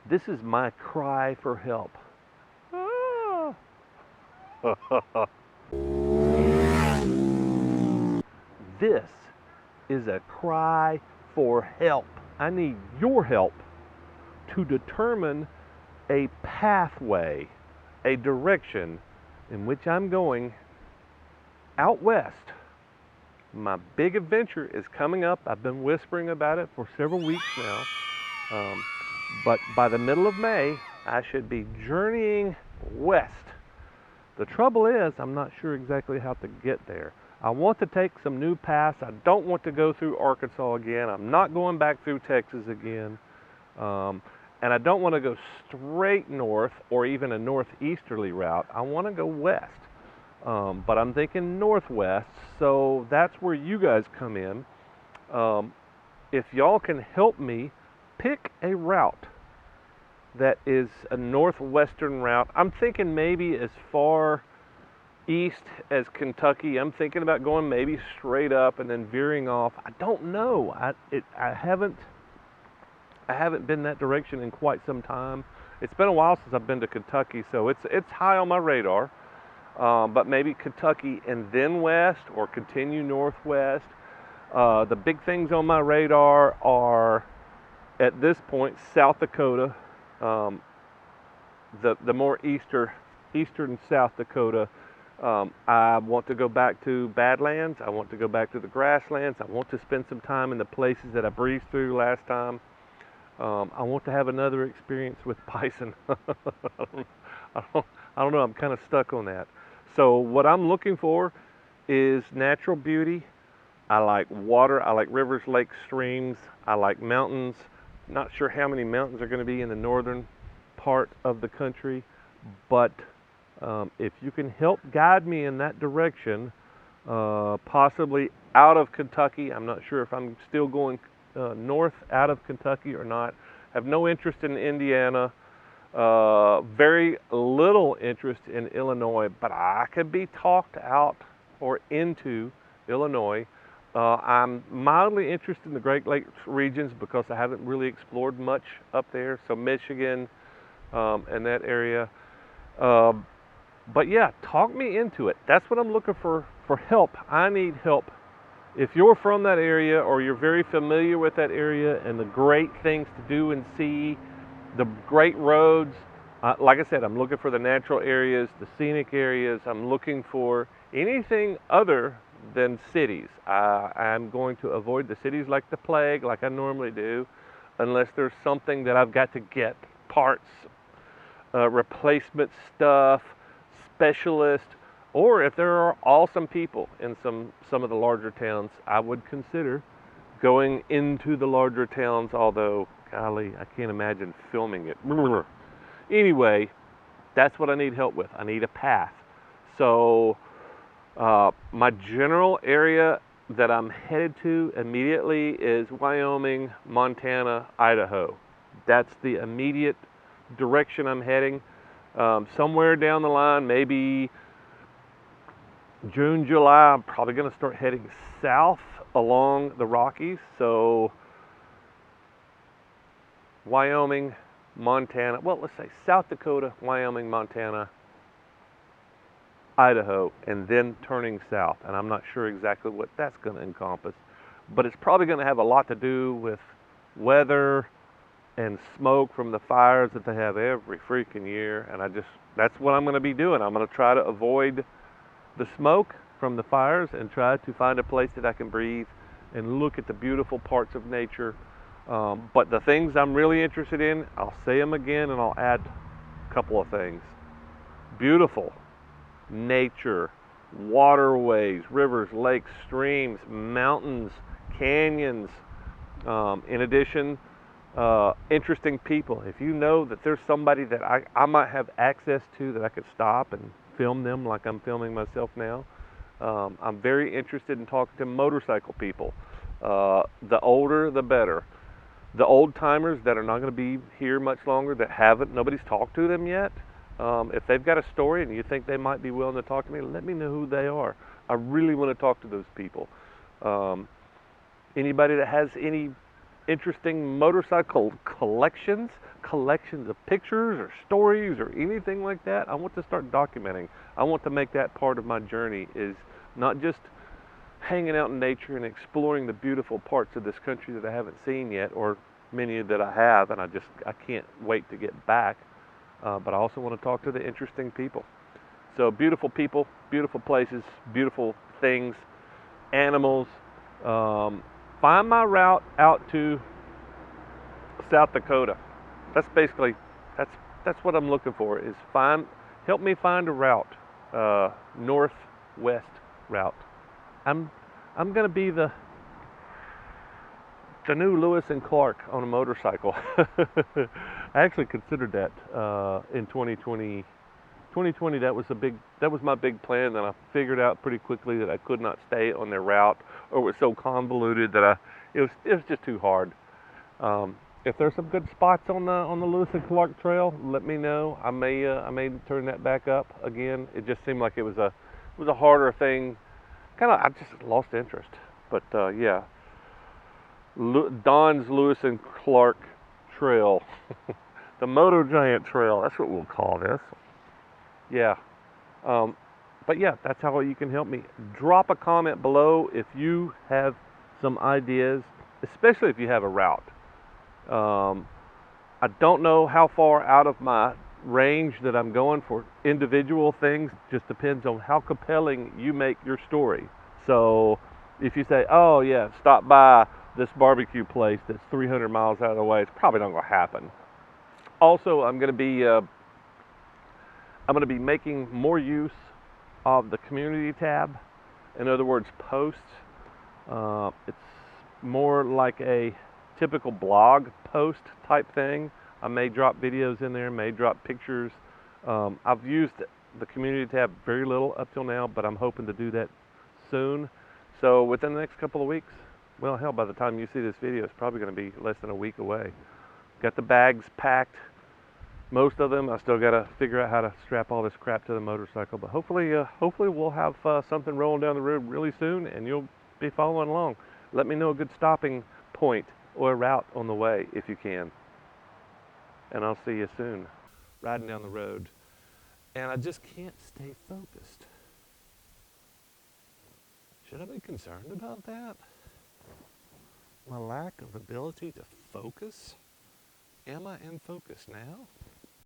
This is my cry for help. Ah. This is a cry for help. I need your help to determine a pathway, a direction in which I'm going out west. My big adventure is coming up. I've been whispering about it for several weeks now. But by the middle of May, I should be journeying west. The trouble is, I'm not sure exactly how to get there. I want to take some new paths. I don't want to go through Arkansas again. I'm not going back through Texas again. And I don't want to go straight north or even a northeasterly route. I want to go west. But I'm thinking northwest, so that's where you guys come in. If y'all can help me pick a route that is a northwestern route, I'm thinking maybe as far east as Kentucky. I'm thinking about going maybe straight up and then veering off. I don't know. I haven't been that direction in quite some time. It's been a while since I've been to Kentucky, so it's high on my radar. But maybe Kentucky and then west, or continue northwest. The big things on my radar are, at this point, South Dakota, the more eastern South Dakota. I want to go back to Badlands. I want to go back to the grasslands. I want to spend some time in the places that I breezed through last time. I want to have another experience with bison. I don't know. I'm kind of stuck on that. So what I'm looking for is natural beauty. I like water. I like rivers, lakes, streams. I like mountains. Not sure how many mountains are going to be in the northern part of the country, but if you can help guide me in that direction, possibly out of Kentucky. I'm not sure if I'm still going north out of Kentucky or not. I have no interest in Indiana. Very little interest in Illinois, but I could be talked out or into Illinois. I'm mildly interested in the Great Lakes regions because I haven't really explored much up there. So Michigan and that area. But yeah, talk me into it. That's what I'm looking for help. I need help. If you're from that area or you're very familiar with that area and the great things to do and see, the great roads, like I said, I'm looking for the natural areas, the scenic areas. I'm looking for anything other than cities. I'm going to avoid the cities like the plague, like I normally do, unless there's something that I've got to get, parts, replacement stuff, specialist, or if there are awesome people in some of the larger towns, I would consider going into the larger towns, although, golly, I can't imagine filming it. Anyway, that's what I need help with. I need a path. So my general area that I'm headed to immediately is Wyoming, Montana, Idaho. That's the immediate direction I'm heading. Somewhere down the line, maybe June, July, I'm probably going to start heading south along the Rockies. So Wyoming, Montana, well, let's say South Dakota, Wyoming, Montana, Idaho, and then turning south. And I'm not sure exactly what that's going to encompass, but it's probably going to have a lot to do with weather and smoke from the fires that they have every freaking year. And that's what I'm going to be doing. I'm going to try to avoid the smoke from the fires and try to find a place that I can breathe and look at the beautiful parts of nature. But the things I'm really interested in, I'll say them again and I'll add a couple of things. Beautiful nature, waterways, rivers, lakes, streams, mountains, canyons. In addition, interesting people. If you know that there's somebody that I might have access to that I could stop and film them like I'm filming myself now. I'm very interested in talking to motorcycle people. The older, the better. The old timers that are not going to be here much longer, that nobody's talked to them yet. If they've got a story and you think they might be willing to talk to me, let me know who they are. I really want to talk to those people. Anybody that has any interesting motorcycle collections of pictures or stories or anything like that. I want to start documenting. I want to make that part of my journey, is not just hanging out in nature and exploring the beautiful parts of this country that I haven't seen yet, or many that I have, and I can't wait to get back. But I also want to talk to the interesting people. So beautiful people, beautiful places, beautiful things, animals. Find my route out to South Dakota. That's basically that's what I'm looking for. Is help me find a route, northwest route. I'm gonna be the new Lewis and Clark on a motorcycle. I actually considered that in 2020. 2020, that was my big plan. Then I figured out pretty quickly that I could not stay on their route, or it was so convoluted that it was just too hard. If there's some good spots on the Lewis and Clark Trail, let me know. I may turn that back up again. It just seemed like it was a harder thing. I just lost interest. But yeah, Don's Lewis and Clark Trail, the Moto Giant Trail. That's what we'll call this. Yeah. But yeah, that's how you can help me. Drop a comment below if you have some ideas, especially if you have a route. I don't know how far out of my range that I'm going for individual things. Just depends on how compelling you make your story. So if you say, oh yeah, stop by this barbecue place that's 300 miles out of the way, it's probably not going to happen. Also, I'm going to be making more use of the community tab. In other words, posts. It's more like a typical blog post type thing. I may drop videos in there, may drop pictures. I've used the community tab very little up till now, but I'm hoping to do that soon. So within the next couple of weeks, well, hell, by the time you see this video, it's probably going to be less than a week away. Got the bags packed. Most of them. I still got to figure out how to strap all this crap to the motorcycle. But hopefully we'll have something rolling down the road really soon, and you'll be following along. Let me know a good stopping point or a route on the way if you can. And I'll see you soon. Riding down the road, and I just can't stay focused. Should I be concerned about that? My lack of ability to focus? Am I in focus now?